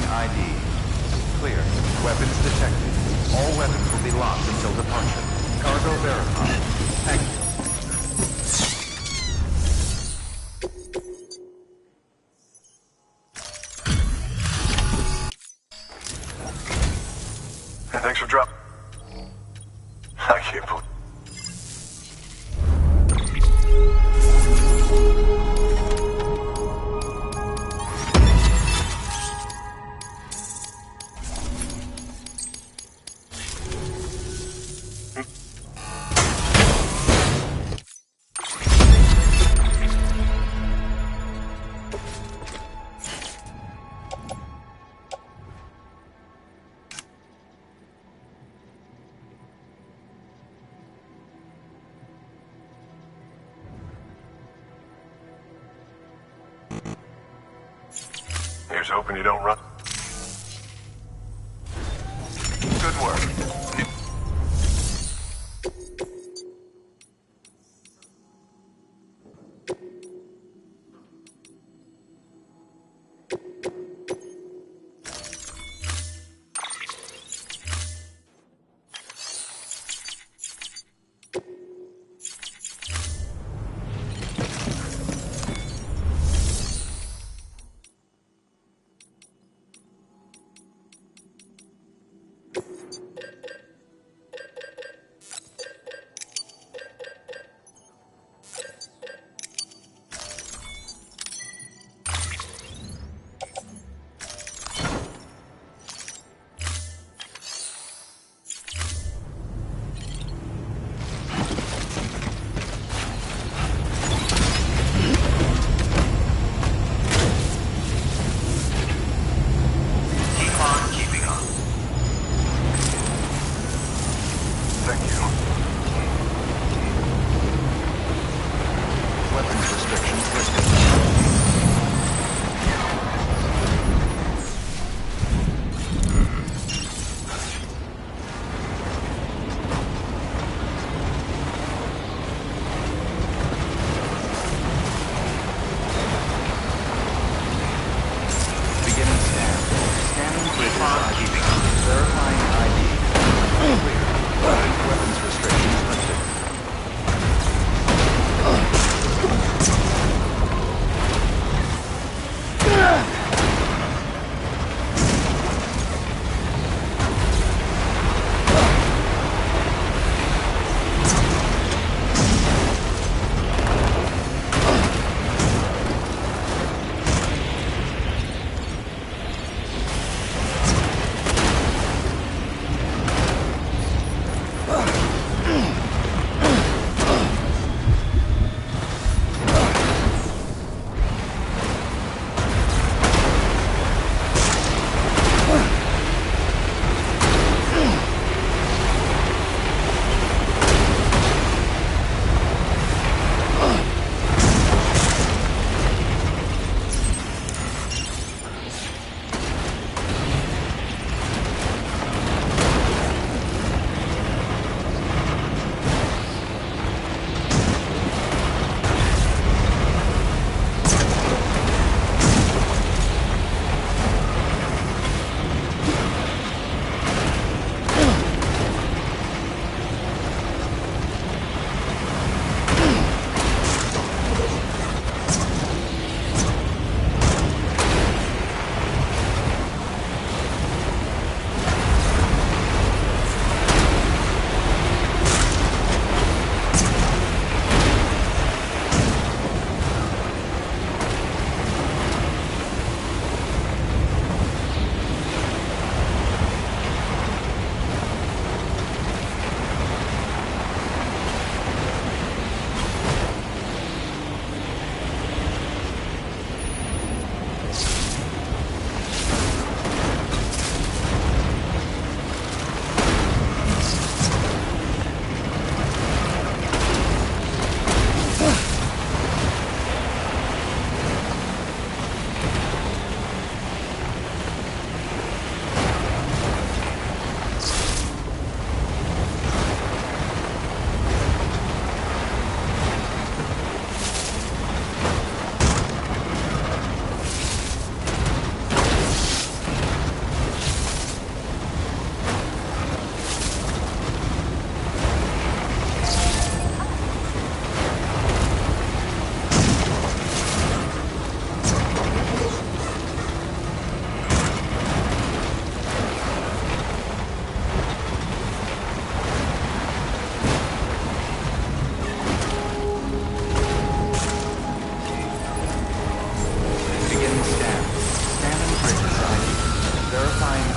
ID. Clear. Weapons detected. All weapons will be locked until departure. Cargo verified. Thank you. Hey, thanks for dropping. I can't believe. Here's hoping you don't run. Good work.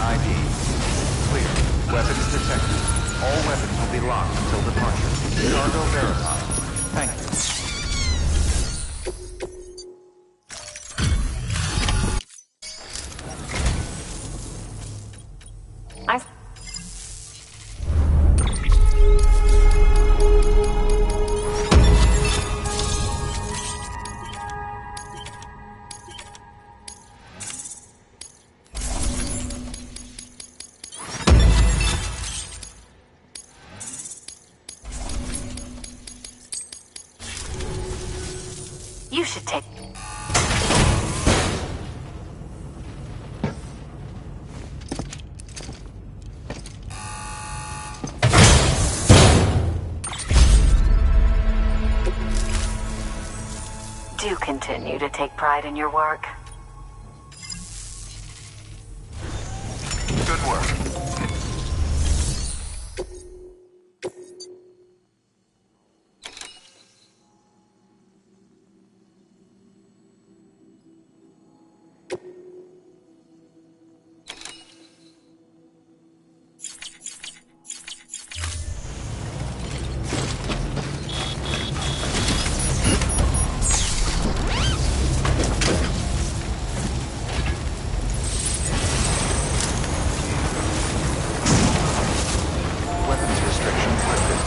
ID. Clear. Weapons detected. All weapons will be locked until departure. Cargo verified. Thank you. You should take... Do continue to take pride in your work. Good work. Weapons restrictions lifted.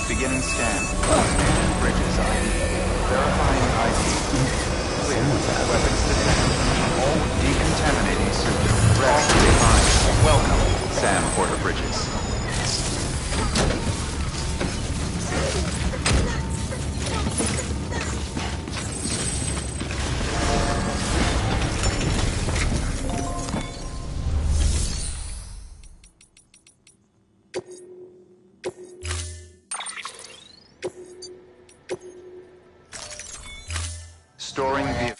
Beginning scan. Scan bridges ID. Verifying ID. Clear. Weapons detected. All decontaminating systems. Rest behind. Welcome, Sam Porter Bridges. Storing vehicle.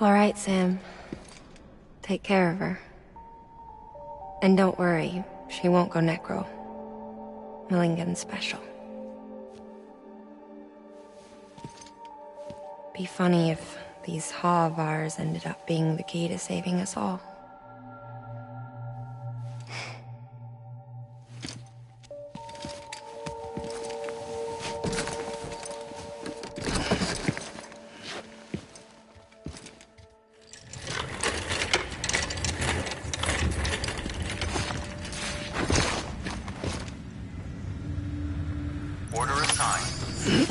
All right, Sam. Take care of her. And don't worry, she won't go necro. Millingen's special. Be funny if these Ha of ours ended up being the key to saving us all. Order assigned.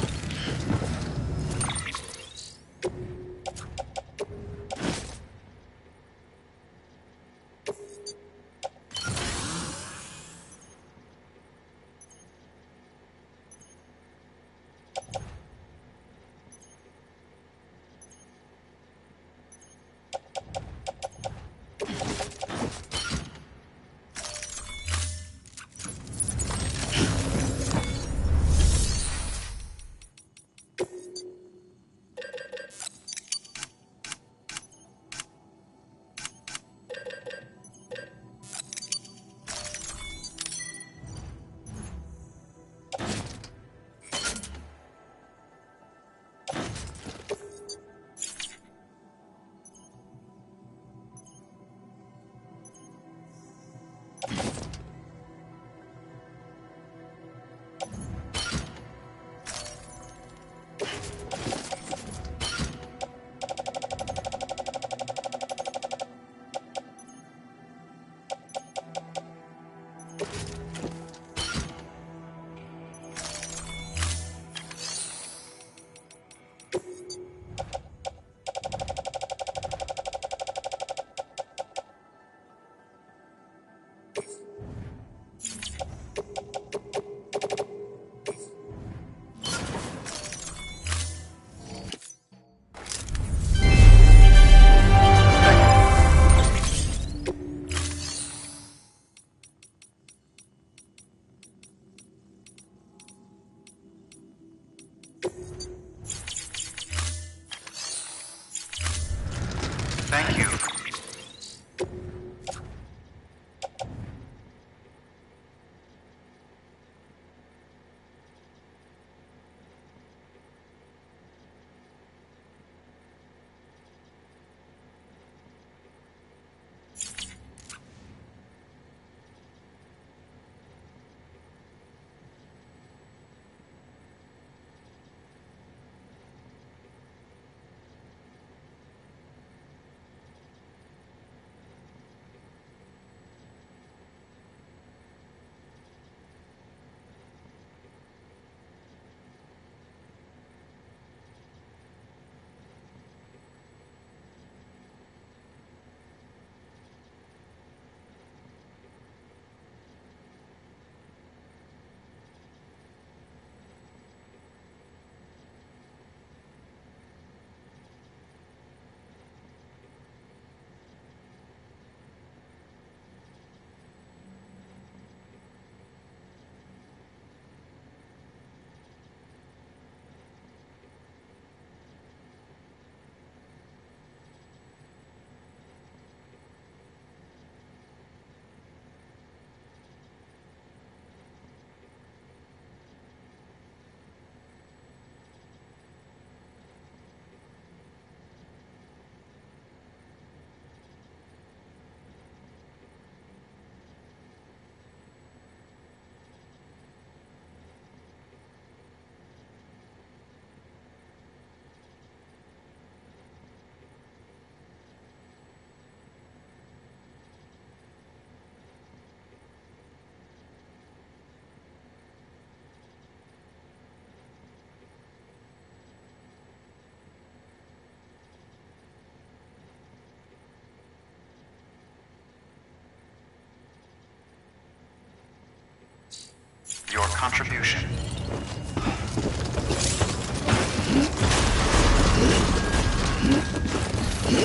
contribution.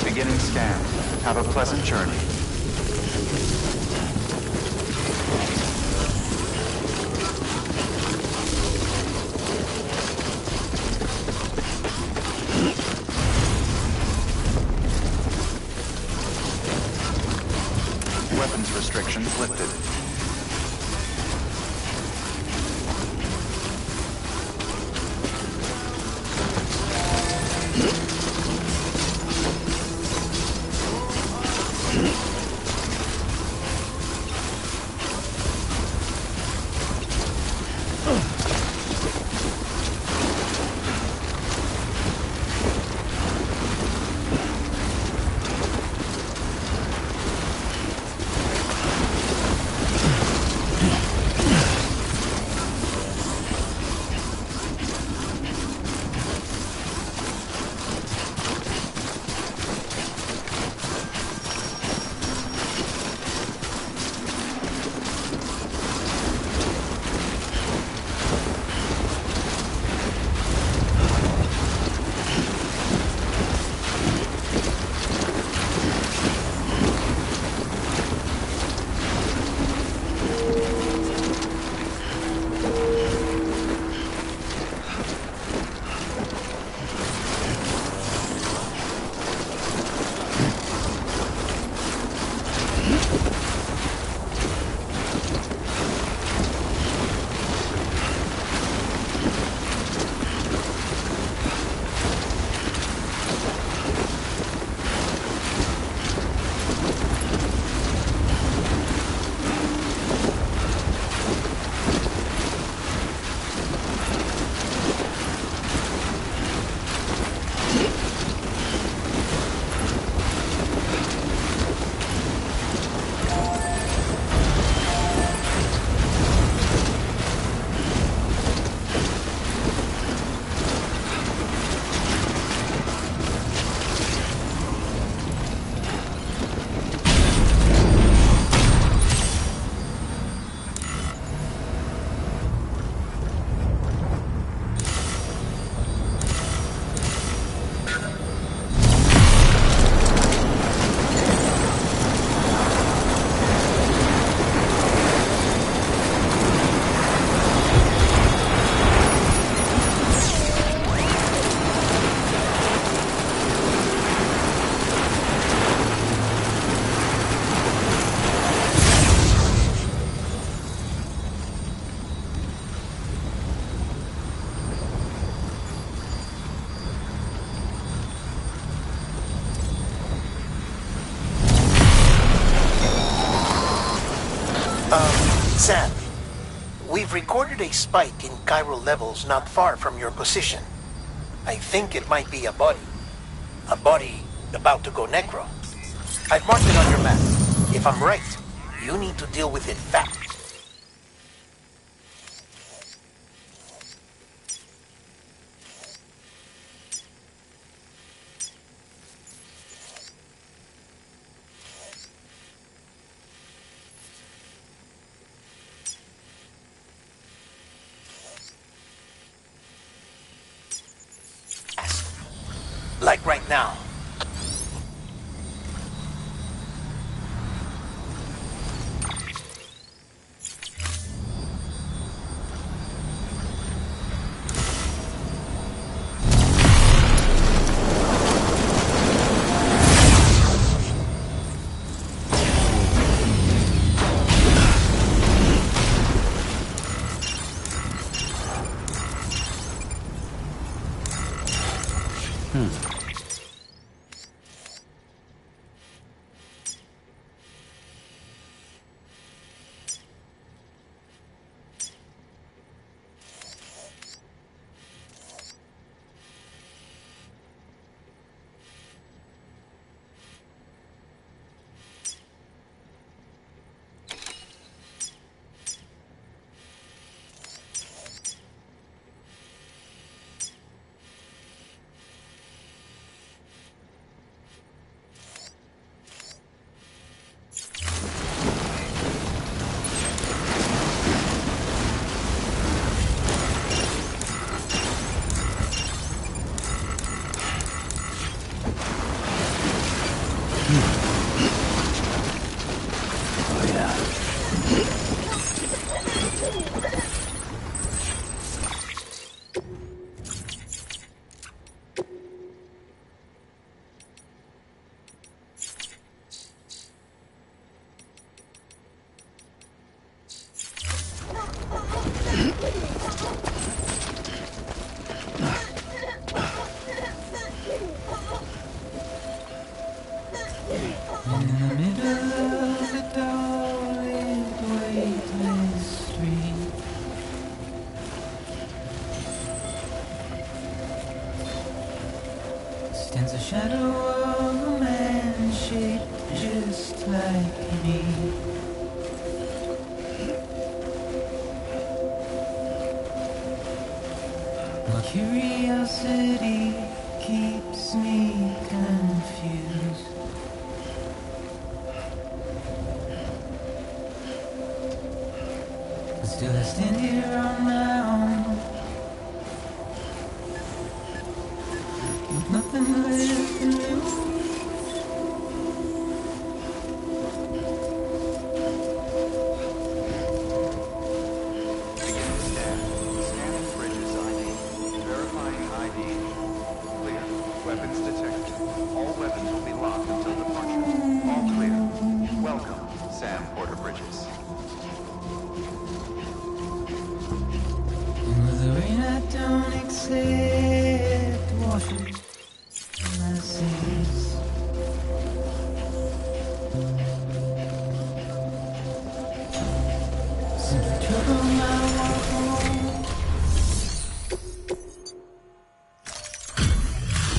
Beginning scan. Have a pleasant journey. Weapons restrictions lifted. Sam, we've recorded a spike in chiral levels not far from your position. I think it might be a body. A body about to go necro. I've marked it on your map. If I'm right, you need to deal with it fast. Like right now. Stands a shadow of a man shaped just like me. My curiosity keeps me confused. But still I stand here on my own, with nothing left to lose. Begin to scan. Scanning bridges ID. Verifying ID. Clear. Weapons detected. All weapons will be locked until departure. All clear. Welcome, Sam Porter Bridges. And with the rain I don't accept washes my sins. Simply trouble my walk home.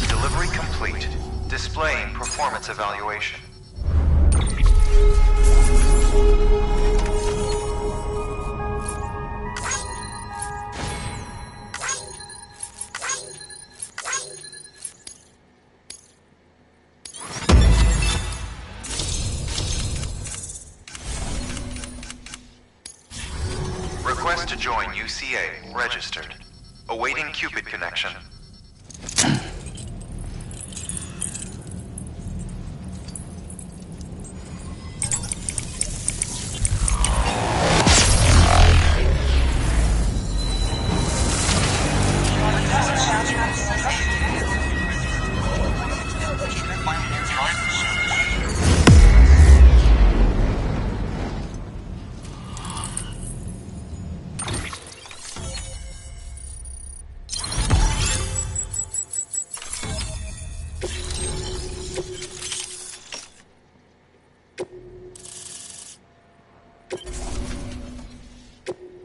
Delivery complete. Displaying performance evaluation. Request to join UCA. Registered. Awaiting Cupid connection.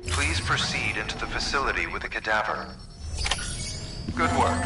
Please proceed into the facility with the cadaver. Good work.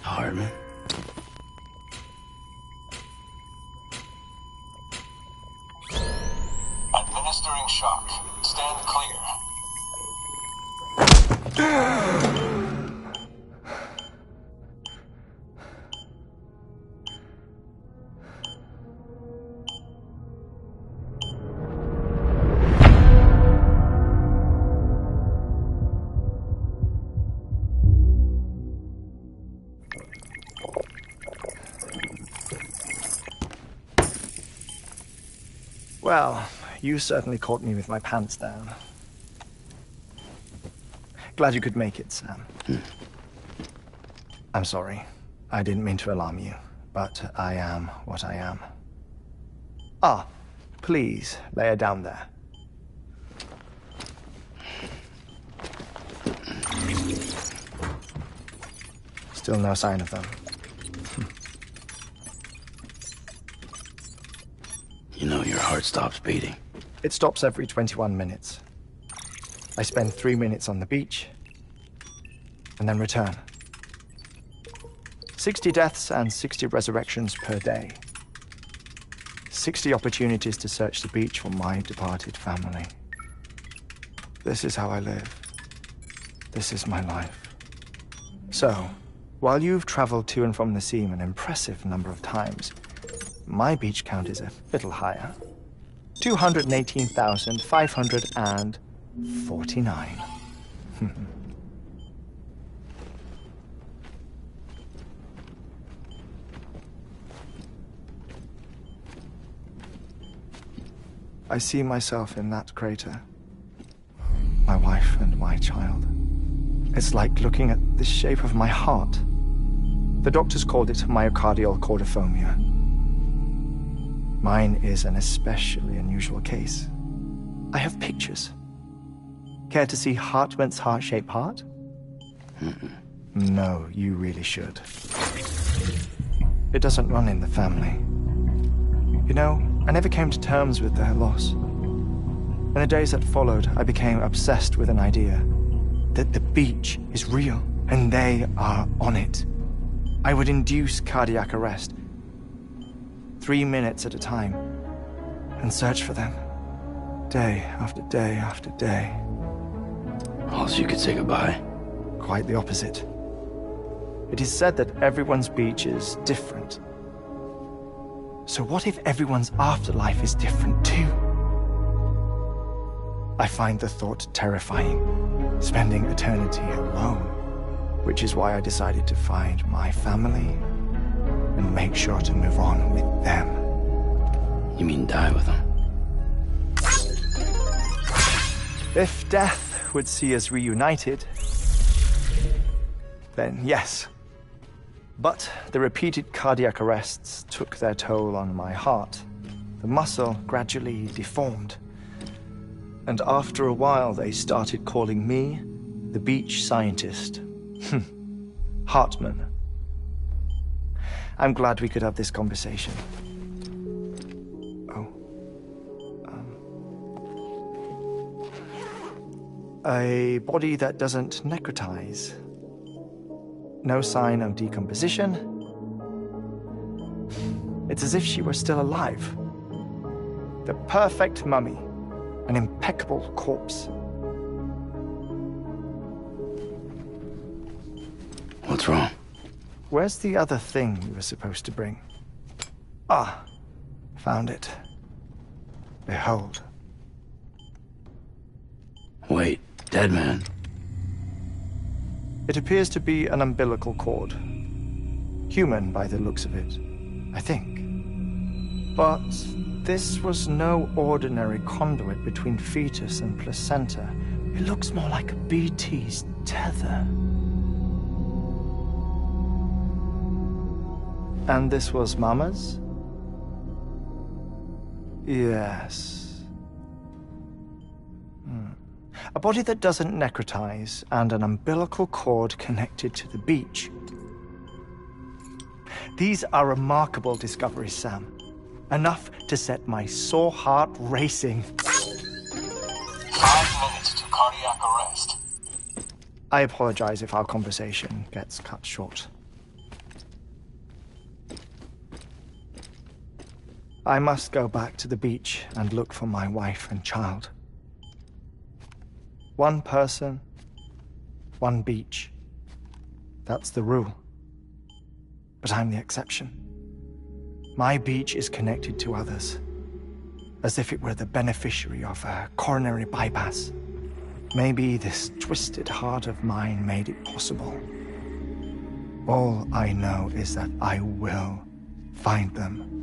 Hartman. Administering shock. Stand clear. Well, you certainly caught me with my pants down. Glad you could make it, Sam. I'm sorry. I didn't mean to alarm you, but I am what I am. Ah, please, lay her down there. Still no sign of them. You know your heart stops beating. It stops every 21 minutes. I spend 3 minutes on the beach, and then return. 60 deaths and 60 resurrections per day. 60 opportunities to search the beach for my departed family. This is how I live. This is my life. So, while you've traveled to and from the seam an impressive number of times, my beach count is a little higher. 218,549. I see myself in that crater. My wife and my child. It's like looking at the shape of my heart. The doctors called it myocardial cordiformia. Mine is an especially unusual case. I have pictures. Care to see Hartman's heart-shaped heart? No, you really should. It doesn't run in the family. You know, I never came to terms with their loss. In the days that followed, I became obsessed with an idea that the beach is real and they are on it. I would induce cardiac arrest, 3 minutes at a time, and search for them, day after day after day. Also, you could say goodbye. Quite the opposite. It is said that everyone's beach is different. So what if everyone's afterlife is different too? I find the thought terrifying, spending eternity alone, which is why I decided to find my family and make sure to move on with them. You mean die with them? If death would see us reunited, then yes. But the repeated cardiac arrests took their toll on my heart. The muscle gradually deformed. And after a while, they started calling me the beach scientist. Hartman. I'm glad we could have this conversation. A body that doesn't necrotize. No sign of decomposition. It's as if she were still alive. The perfect mummy. An impeccable corpse. What's wrong? Where's the other thing you were supposed to bring? Ah, found it. Behold. Wait, dead man. It appears to be an umbilical cord. Human by the looks of it, I think. But this was no ordinary conduit between fetus and placenta. It looks more like a BT's tether. And this was Mama's? Yes. A body that doesn't necrotize and an umbilical cord connected to the beach. These are remarkable discoveries, Sam. Enough to set my sore heart racing. 5 minutes to cardiac arrest. I apologize if our conversation gets cut short. I must go back to the beach and look for my wife and child. One person, one beach. That's the rule. But I'm the exception. My beach is connected to others, as if it were the beneficiary of a coronary bypass. Maybe this twisted heart of mine made it possible. All I know is that I will find them.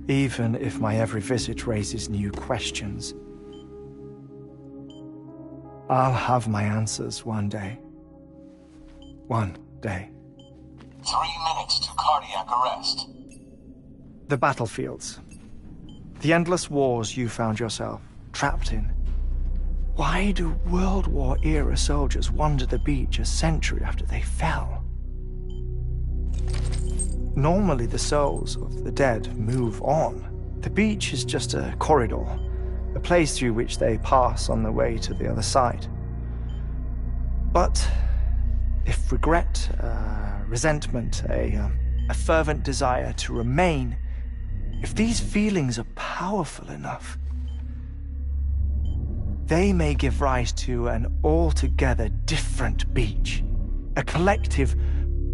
Even if my every visit raises new questions, I'll have my answers one day. One day. 3 minutes to cardiac arrest. The battlefields. The endless wars you found yourself trapped in. Why do World War-era soldiers wander the beach a century after they fell? Normally the souls of the dead move on. The beach is just a corridor, a place through which they pass on the way to the other side. But if regret, resentment, a fervent desire to remain, if these feelings are powerful enough, they may give rise to an altogether different beach, a collective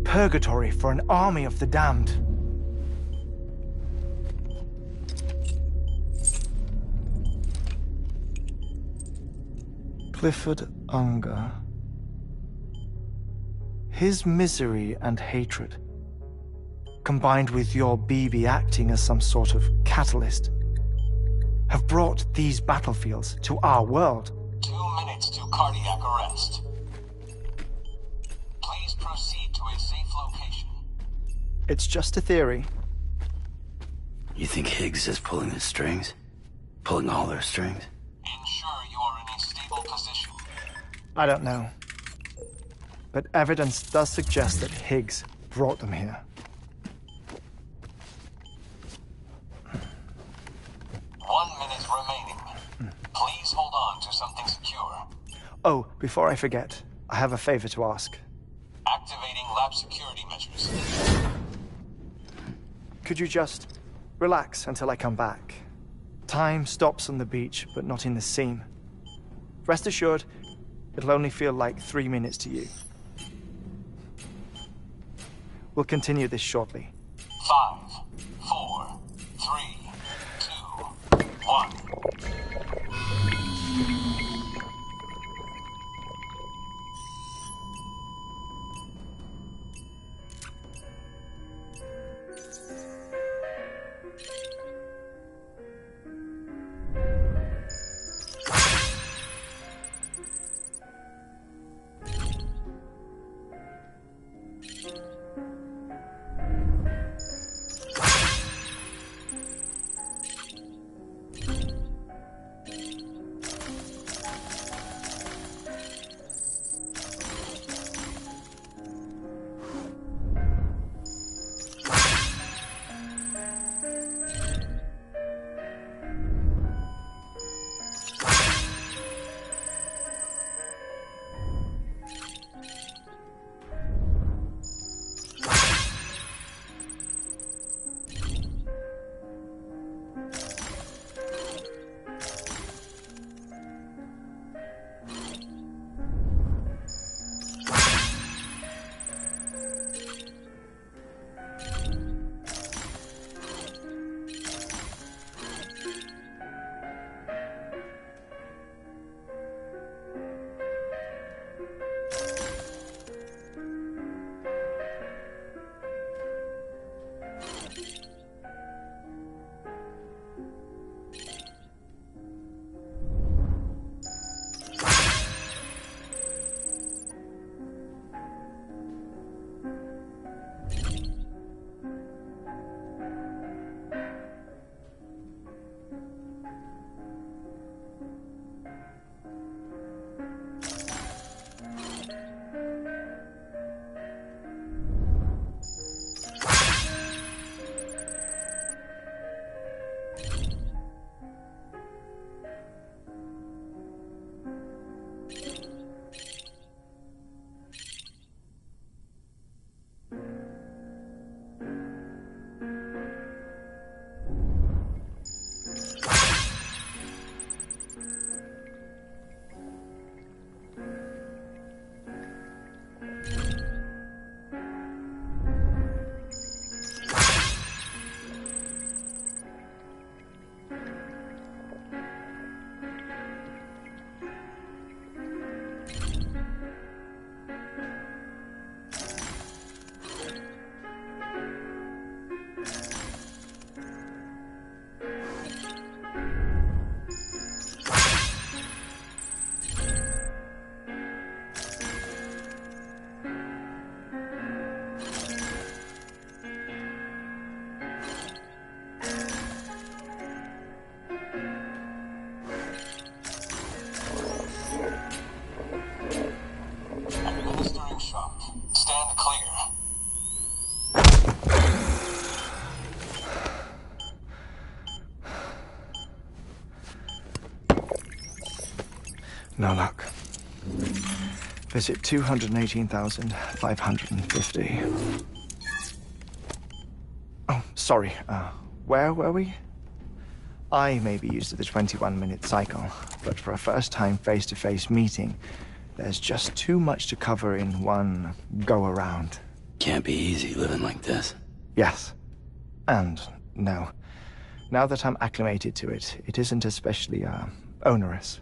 purgatory for an army of the damned. Clifford Unger. His misery and hatred, combined with your BB acting as some sort of catalyst, have brought these battlefields to our world. 2 minutes to cardiac arrest. Please proceed to a safe location. It's just a theory. You think Higgs is pulling the strings? Pulling all their strings? Ensure you are in a stable position. I don't know. But evidence does suggest that Higgs brought them here. 1 minute remaining. Please hold on to something secure. Oh, before I forget, I have a favor to ask. Activating lab security measures. Could you just relax until I come back? Time stops on the beach, but not in the scene. Rest assured, it'll only feel like 3 minutes to you. We'll continue this shortly. 5, 4, 3, 2, 1. No luck. Visit 218,550. Oh, sorry. Where were we? I may be used to the 21-minute cycle, but for a first-time face-to-face meeting, there's just too much to cover in one go-around. Can't be easy living like this. Yes. And no. Now that I'm acclimated to it, it isn't especially, onerous.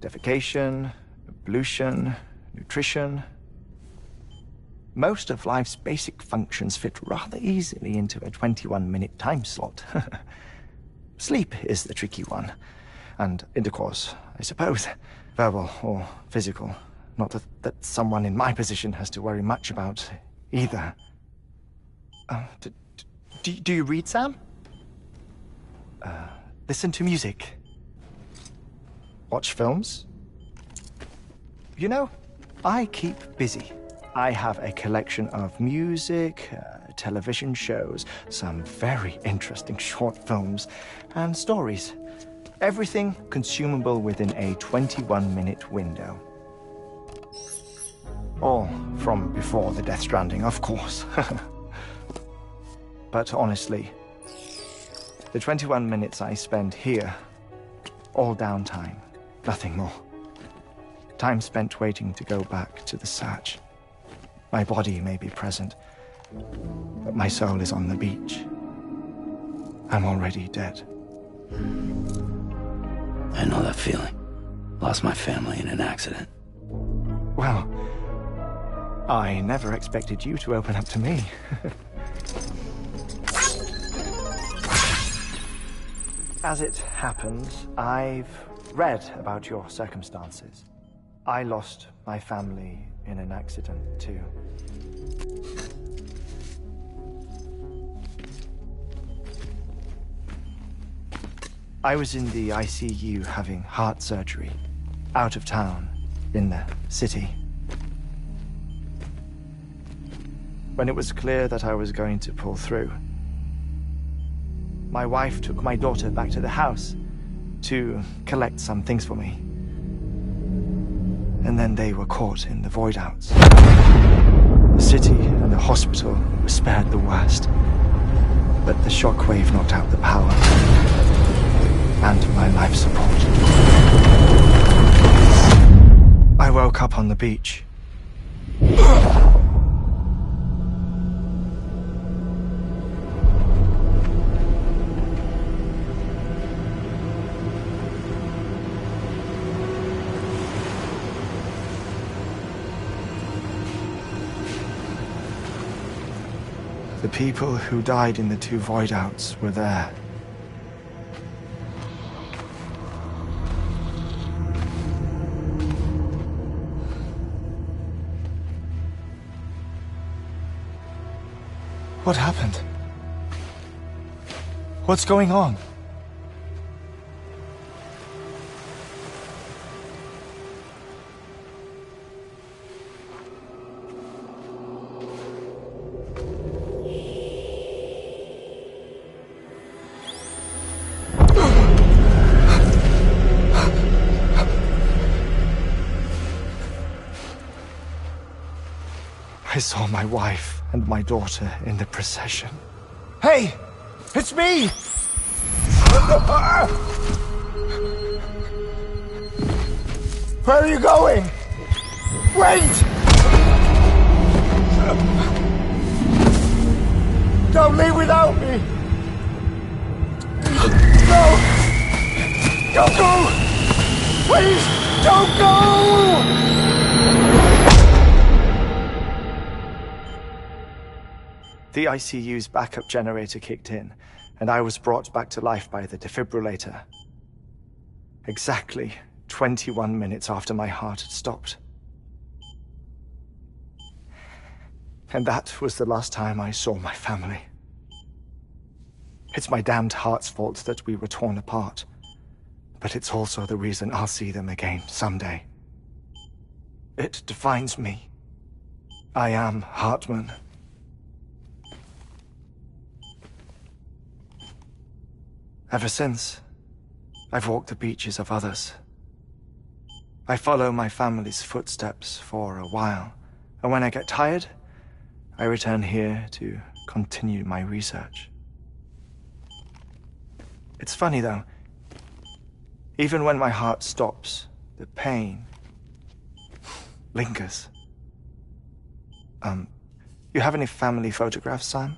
Defecation, ablution, nutrition. Most of life's basic functions fit rather easily into a 21-minute time slot. Sleep is the tricky one. And intercourse, I suppose. Verbal or physical. Not that someone in my position has to worry much about either. Do you read, Sam? Listen to music. Watch films? You know, I keep busy. I have a collection of music, television shows, some very interesting short films, and stories. Everything consumable within a 21-minute window. All from before the Death Stranding, of course. But honestly, the 21 minutes I spend here, all downtime, nothing more. Time spent waiting to go back to the Satch. My body may be present, but my soul is on the beach. I'm already dead. I know that feeling. Lost my family in an accident. Well, I never expected you to open up to me. As it happens, I've read about your circumstances. I lost my family in an accident, too. I was in the ICU having heart surgery, out of town, in the city. When it was clear that I was going to pull through, my wife took my daughter back to the house to collect some things for me. And then they were caught in the void outs. The city and the hospital were spared the worst, but the shockwave knocked out the power and my life support. I woke up on the beach. The people who died in the two void outs were there. What happened? What's going on? I saw my wife and my daughter in the procession. Hey! It's me! Where are you going? Wait! Don't leave without me! No! Don't go! Please, don't go! The ICU's backup generator kicked in, and I was brought back to life by the defibrillator. Exactly 21 minutes after my heart had stopped. And that was the last time I saw my family. It's my damned heart's fault that we were torn apart, but it's also the reason I'll see them again someday. It defines me. I am Hartman. Ever since, I've walked the beaches of others, I follow my family's footsteps for a while, and when I get tired, I return here to continue my research. It's funny though, even when my heart stops, the pain lingers. You have any family photographs, Sam?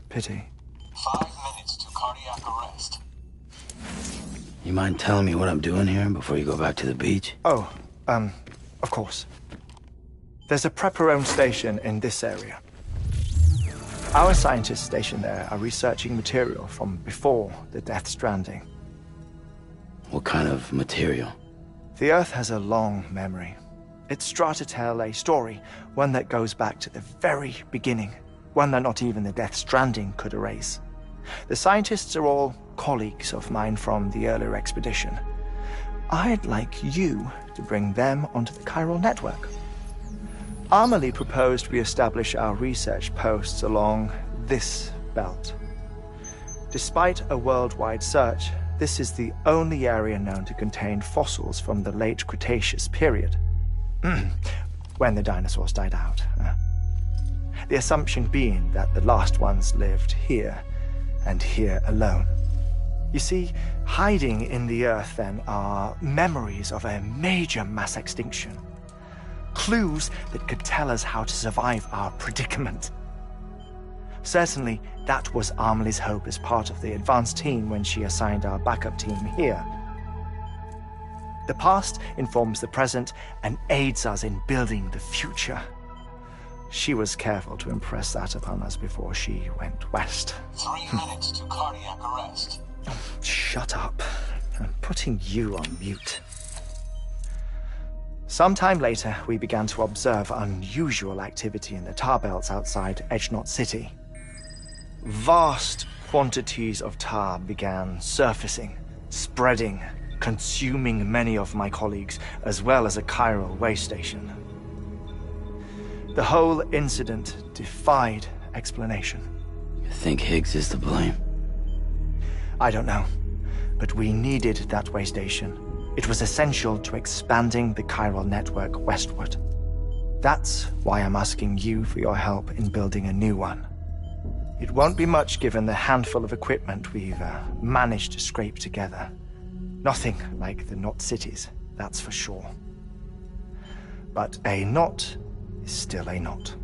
Pity. 5 minutes to cardiac arrest. You mind telling me what I'm doing here before you go back to the beach? Oh, of course. There's a Prepper-owned station in this area. Our scientists stationed there are researching material from before the Death Stranding. What kind of material? The Earth has a long memory. It's trying to tell a story, one that goes back to the very beginning, one that not even the Death Stranding could erase. The scientists are all colleagues of mine from the earlier expedition. I'd like you to bring them onto the chiral network. Amelie proposed we establish our research posts along this belt. Despite a worldwide search, this is the only area known to contain fossils from the late Cretaceous period. When the dinosaurs died out. The assumption being that the last ones lived here, and here alone. You see, hiding in the Earth then are memories of a major mass extinction. Clues that could tell us how to survive our predicament. Certainly, that was Amelie's hope as part of the advanced team when she assigned our backup team here. The past informs the present and aids us in building the future. She was careful to impress that upon us before she went west. 3 minutes to cardiac arrest. Shut up. I'm putting you on mute. Sometime later, we began to observe unusual activity in the tar belts outside Edgenot City. Vast quantities of tar began surfacing, spreading, consuming many of my colleagues, as well as a chiral way station. The whole incident defied explanation. You think Higgs is to blame? I don't know, but we needed that way station. It was essential to expanding the chiral network westward. That's why I'm asking you for your help in building a new one. It won't be much given the handful of equipment we've managed to scrape together. Nothing like the knot cities, that's for sure. But a knot is still a knot.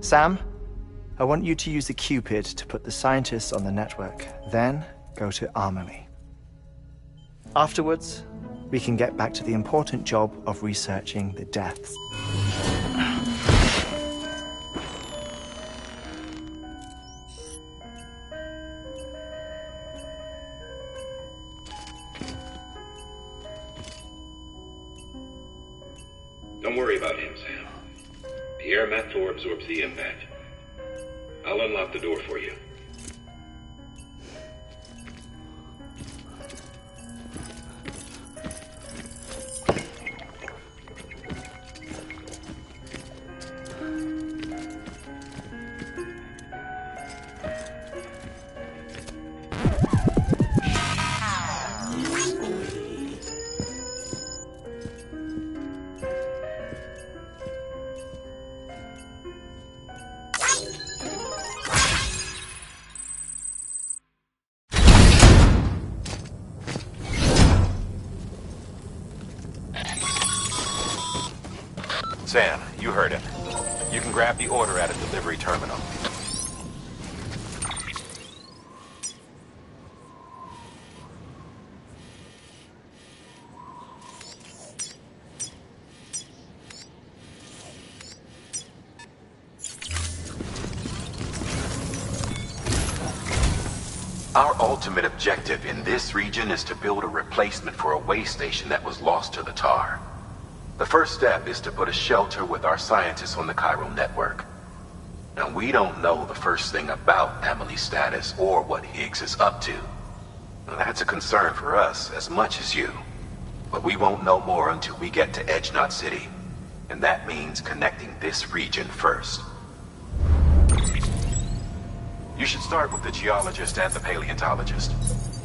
Sam, I want you to use the Cupid to put the scientists on the network, then go to Amelie. Afterwards, we can get back to the important job of researching the deaths. Don't worry about him, Sam. The air mat floor absorbs the impact. I'll unlock the door for you. Sam, you heard him. You can grab the order at a delivery terminal. Our ultimate objective in this region is to build a replacement for a way station that was lost to the tar. The first step is to put a shelter with our scientists on the chiral network. Now, we don't know the first thing about Amelie's status or what Higgs is up to. Now, that's a concern for us as much as you. But we won't know more until we get to Edgenot City. And that means connecting this region first. You should start with the geologist and the paleontologist.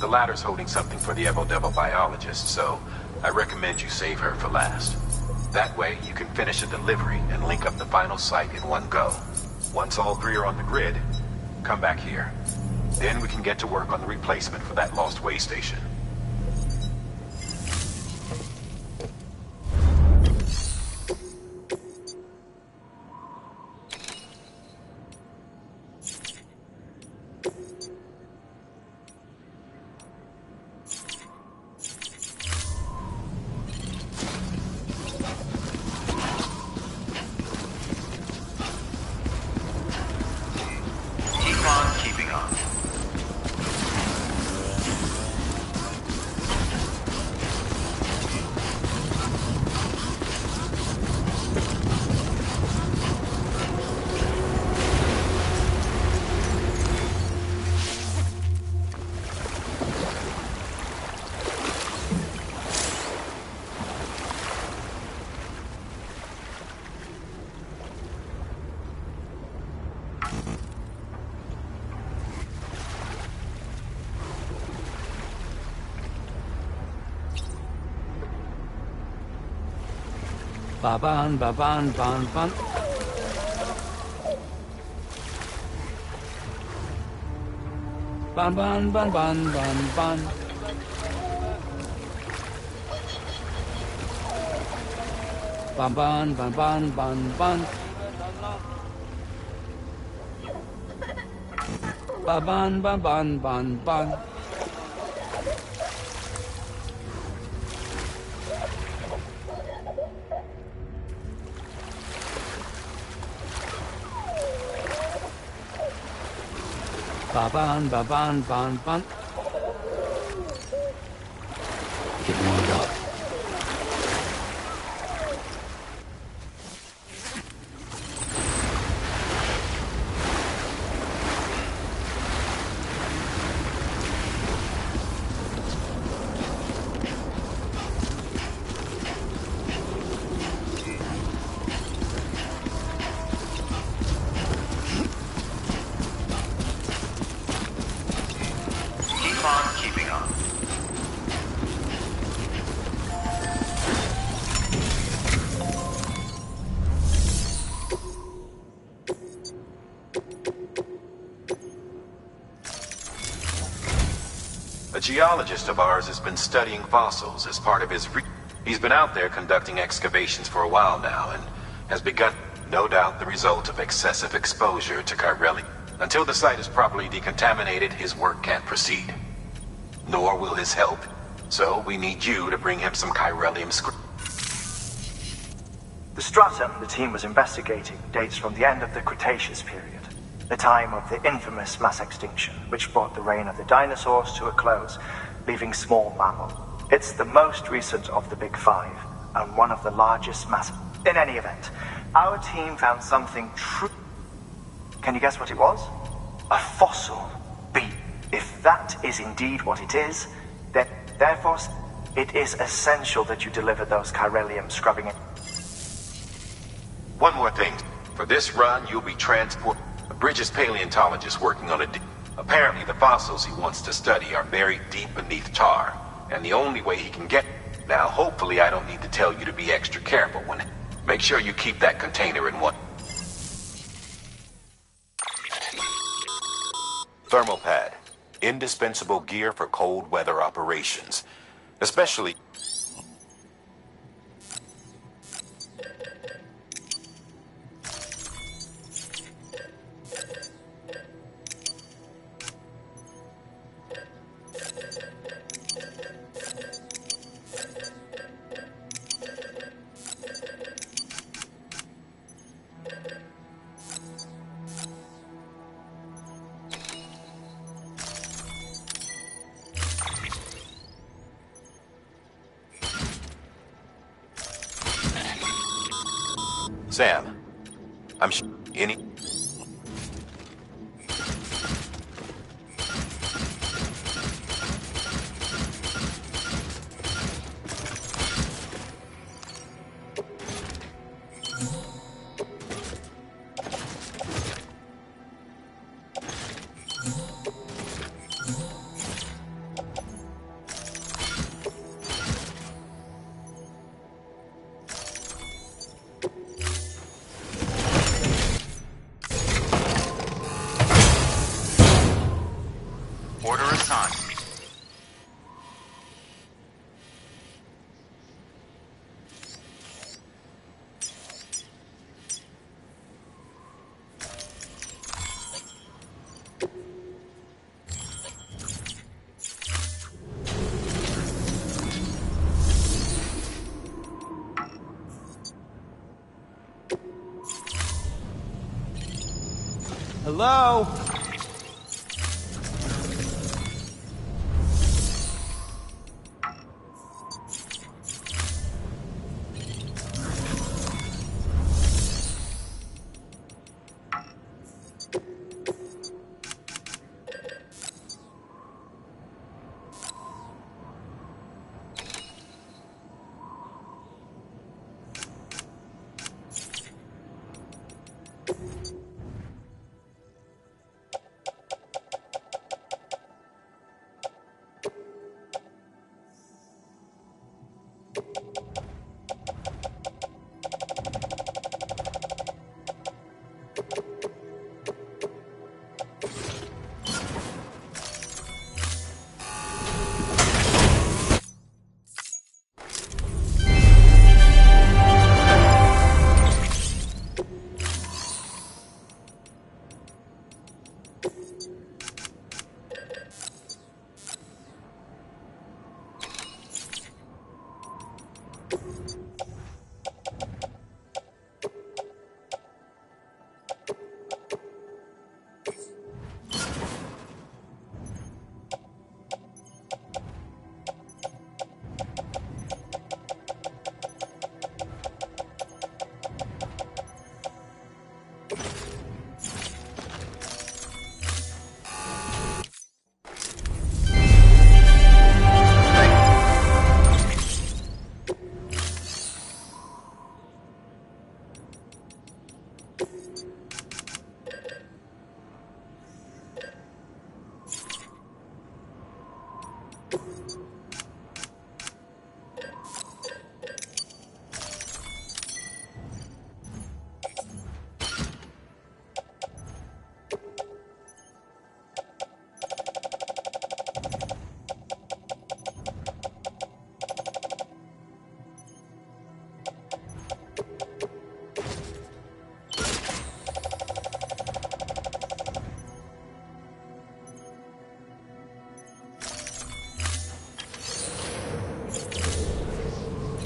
The latter's holding something for the Devil biologist, so I recommend you save her for last. That way, you can finish a delivery and link up the final site in one go. Once all three are on the grid, come back here. Then we can get to work on the replacement for that lost way station. Keep on keeping on. Baban, baban, ban, ban. Ban, ban, ban, ban, ban, ban. Ban, ban, ban, ban, ban, ban. Baban, ban, ban, ban, ban. Baban, baban, ban, ban. Get warmed up. Keep on keeping on. A geologist of ours has been studying fossils as part of his He's been out there conducting excavations for a while now and has begun, no doubt, the result of excessive exposure to chiralium. Until the site is properly decontaminated, his work can't proceed. Nor will his help. So we need you to bring him some chiralium The stratum the team was investigating dates from the end of the Cretaceous period, the time of the infamous mass extinction, which brought the reign of the dinosaurs to a close, leaving small mammals. It's the most recent of the Big Five, and one of the largest mass. In any event, our team found something true. Can you guess what it was? A fossil beam. If that is indeed what it is, then therefore it is essential that you deliver those chiralium scrubbing in. One more thing. For this run, you'll be transported. Bridges paleontologist working on apparently the fossils he wants to study are buried deep beneath tar, and the only way he can get... Now, hopefully I don't need to tell you to be extra careful when... Make sure you keep that container in one... Thermal pad. Indispensable gear for cold weather operations. Especially... Sam, I'm sure any... Hello?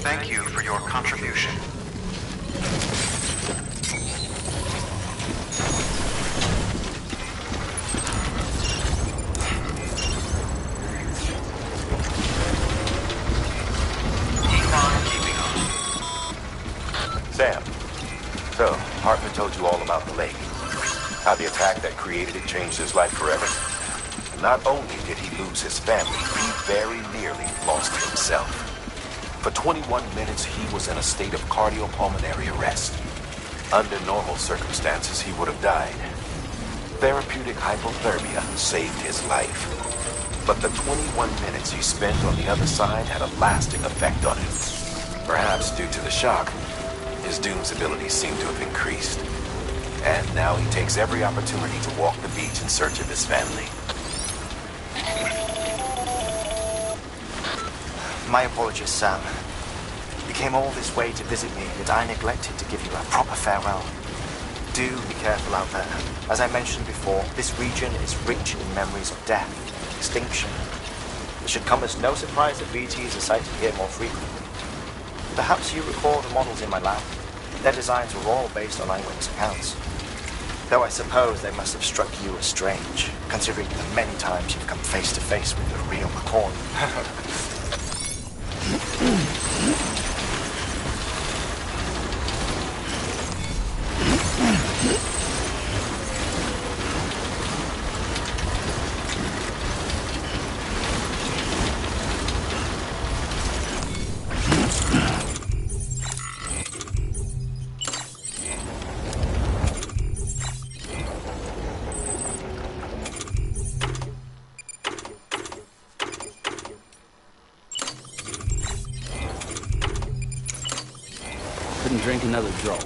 Thank you for your contribution. Keep on keeping on. Sam, so Hartman told you all about the lake. How the attack that created it changed his life forever. Not only did he lose his family, he very nearly lost himself. For 21 minutes, he was in a state of cardiopulmonary arrest. Under normal circumstances, he would have died. Therapeutic hypothermia saved his life. But the 21 minutes he spent on the other side had a lasting effect on him. Perhaps due to the shock, his Doom's abilities seem to have increased. And now he takes every opportunity to walk the beach in search of his family. My apologies, Sam. You came all this way to visit me, yet I neglected to give you a proper farewell. Do be careful out there. As I mentioned before, this region is rich in memories of death, extinction. It should come as no surprise that VTs are sighted here more frequently. Perhaps you recall the models in my lab. Their designs were all based on eyewitness accounts. Though I suppose they must have struck you as strange, considering the many times you've come face to face with the real McCoy. Couldn't drink another drop.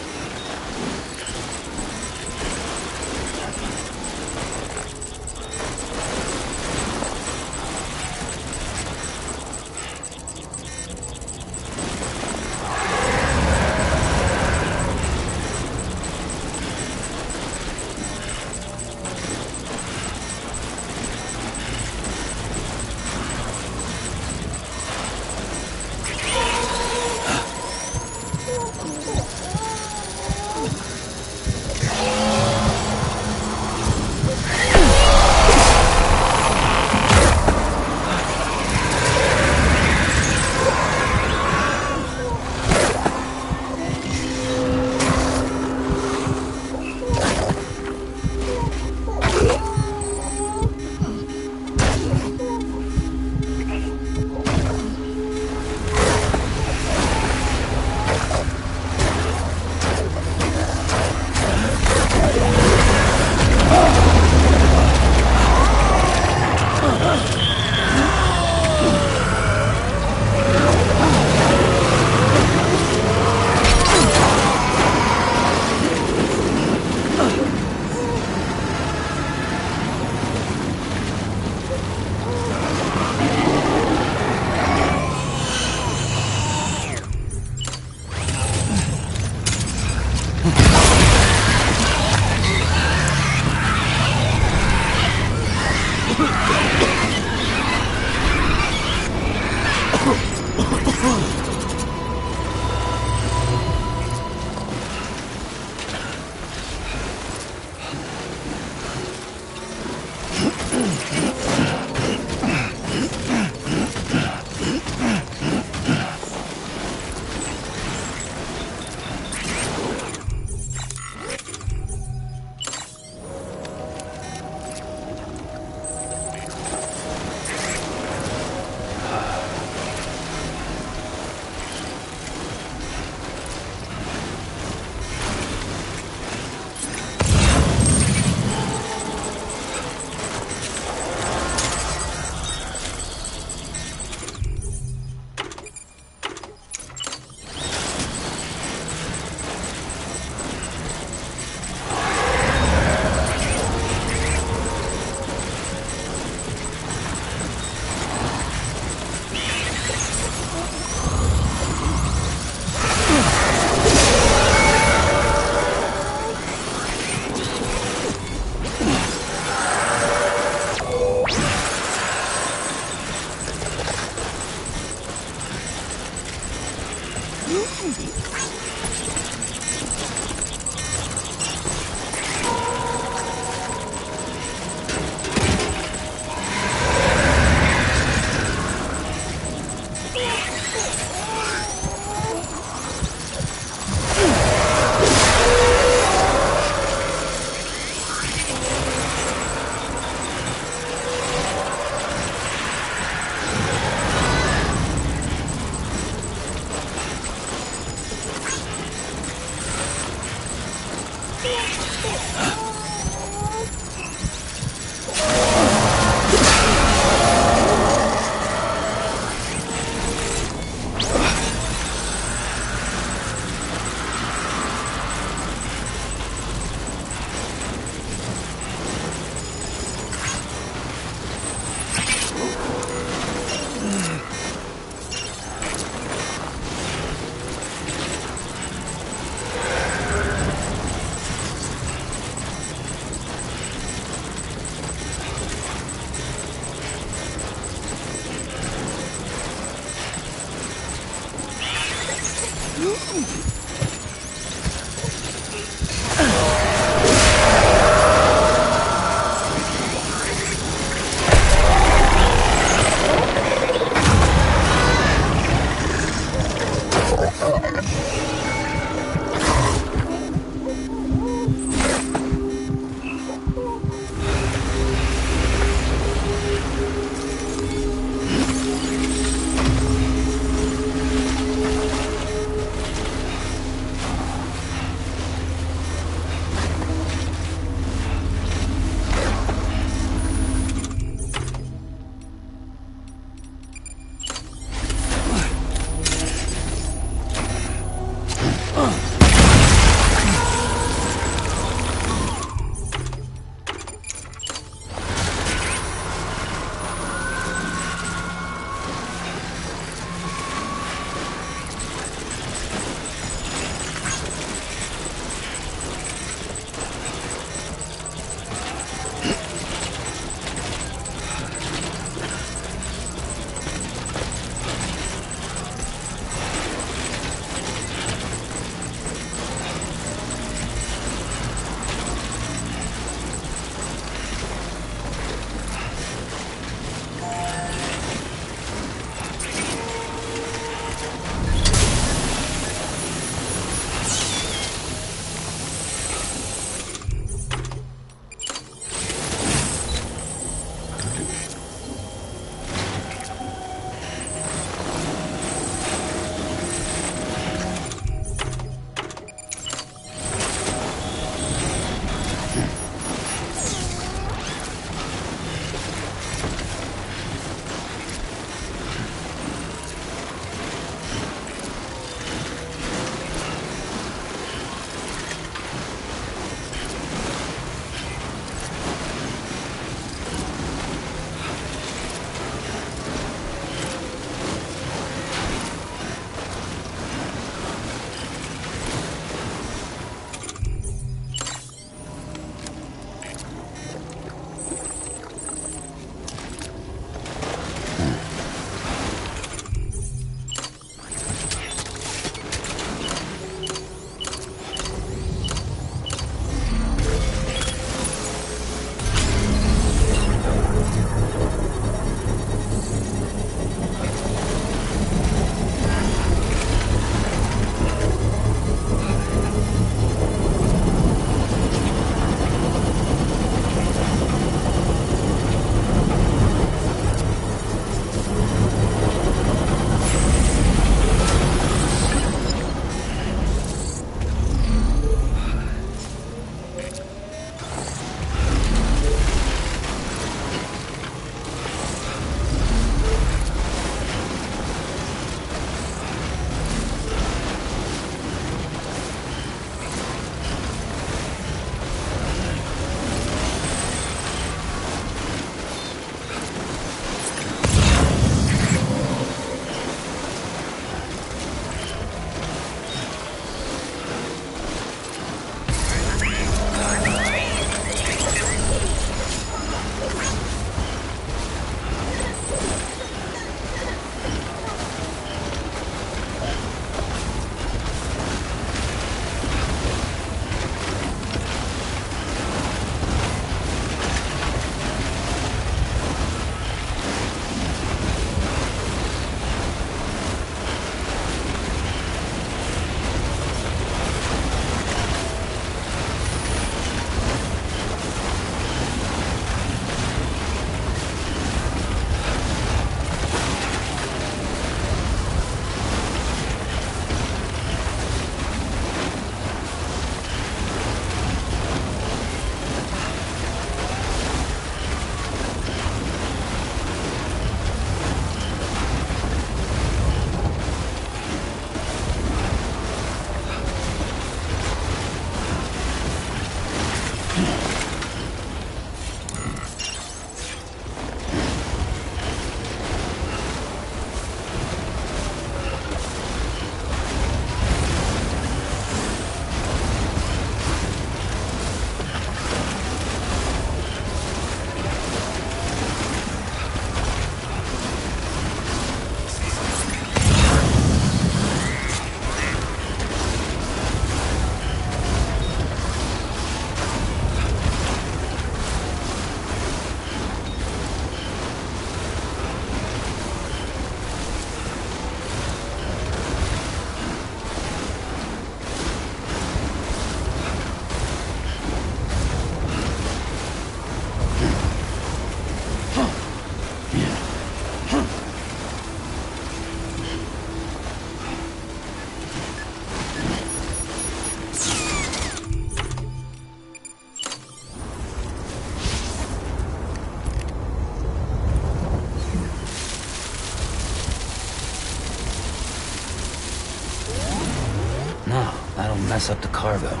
mess up the cargo.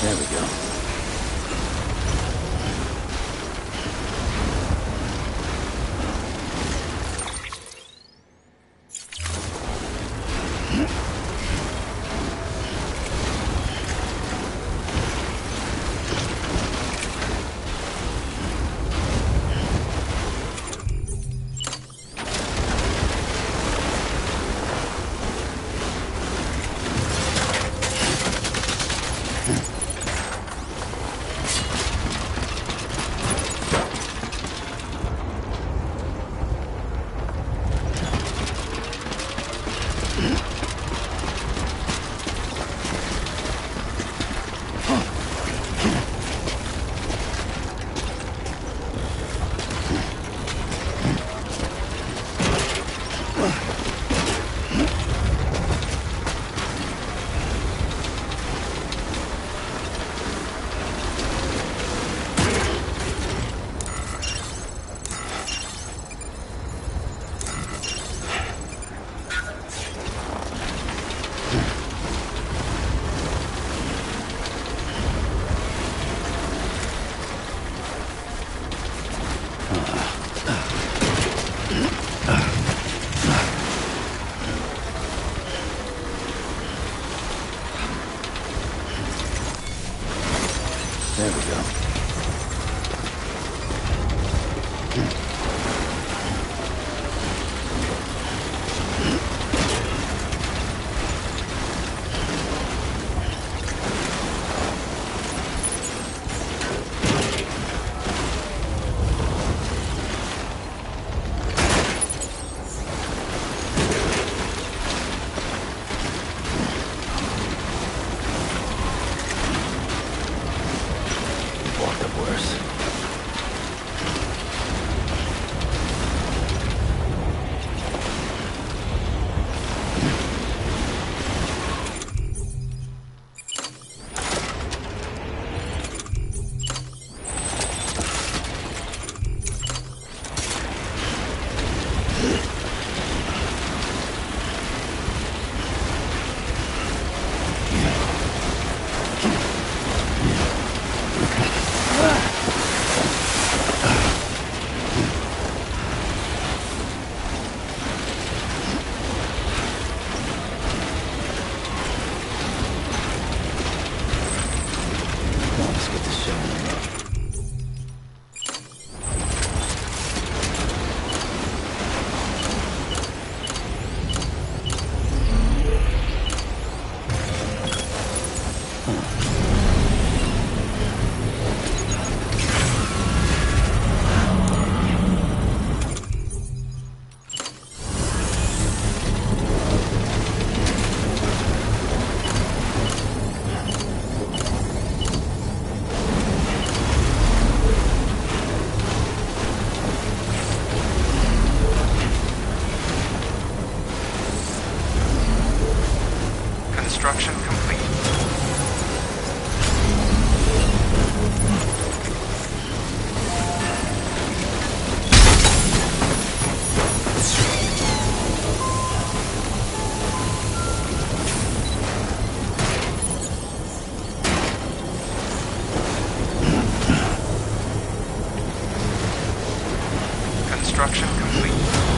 There we go. There we go. Walked up worse. Construction complete. Construction complete.